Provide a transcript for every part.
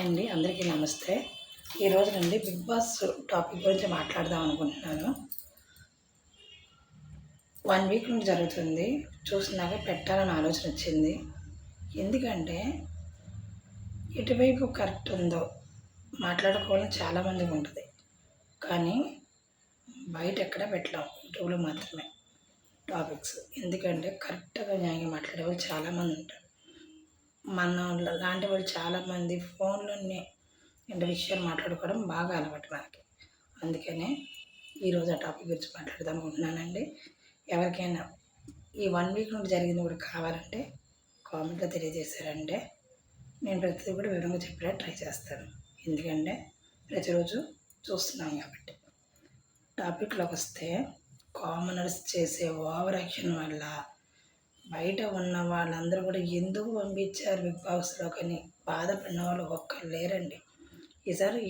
Hi అండి, అందరికీ నమస్తే. ఈరోజు నుండి బిగ్ బాస్ టాపిక్ గురించి మాట్లాడదాం అనుకుంటున్నాను. 1 వీక్ నుండి జరుగుతుంది. చూసినాక పెట్టాలని ఆలోచన వచ్చింది. ఎందుకంటే ఎటువైపు కరెక్ట్ ఉందో మాట్లాడుకోవాలని చాలామందికి ఉంటుంది, కానీ బయట ఎక్కడ పెట్టలేం, యూట్యూబ్లో మాత్రమే టాపిక్స్. ఎందుకంటే కరెక్ట్గా న్యాయంగా మాట్లాడే వాళ్ళు చాలామంది ఉంటారు. మన లాంటి వాళ్ళు చాలామంది ఫోన్లోనే ఇంటి విషయాలు మాట్లాడుకోవడం బాగా అలవాటు మనకి. అందుకనే ఈరోజు ఆ టాపిక్ గురించి మాట్లాడదాం అనుకుంటున్నానండి. ఎవరికైనా ఈ 1 వీక్ నుండి జరిగింది కూడా కావాలంటే కామెంట్లో తెలియజేశారంటే నేను ప్రతిదీ కూడా వివరంగా చెప్పేలా ట్రై చేస్తాను. ఎందుకంటే ప్రతిరోజు చూస్తున్నాం కాబట్టి. టాపిక్లోకి వస్తే, కామనర్స్ చేసే ఓవర్ యాక్షన్ వల్ల బయట ఉన్న వాళ్ళందరూ కూడా ఎందుకు పంపించారు బిగ్ బాస్లోకని బాధపడిన వాళ్ళు ఒక్కరు లేరండి. ఈసారి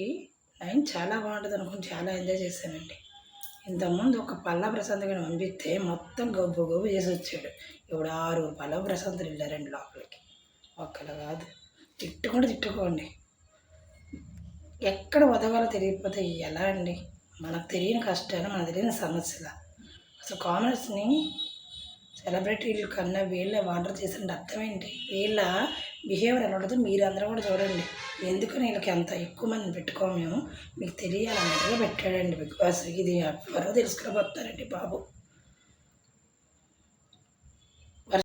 9 చాలా బాగుంటుంది అనుకుని చాలా ఎంజాయ్ చేశానండి. ఇంతకుముందు ఒక పల్లా ప్రశాంత్ గారిని పంపిస్తే మొత్తం గబ్బు గబ్బు చేసి వచ్చాడు. ఇప్పుడు 6 పల్లా ప్రశాంతులు వెళ్ళారండి లోపలికి. ఒక్కరు కాదు, తిట్టుకోండి. ఎక్కడ వదగాలో తెలియకపోతే ఎలా అండి? మనకు తెలియని కష్టాలు, మనకు తెలియని సమస్యలు. అసలు కామనర్స్ని సెలబ్రిటీల కన్నా వీళ్ళే వాటర్ చేసిన అర్థం ఏంటి? వీళ్ళ బిహేవియర్ ఎలా ఉంటుందో మీరు అందరూ కూడా చూడండి. ఎందుకని వీళ్ళకి అంత ఎక్కువ మంది పెట్టుకోము, మేము మీకు తెలియాలన్నట్టుగా పెట్టాడండి బిగ్ బాస్. ఇది ఎవరో తెలుసుకోబోతారండి బాబు.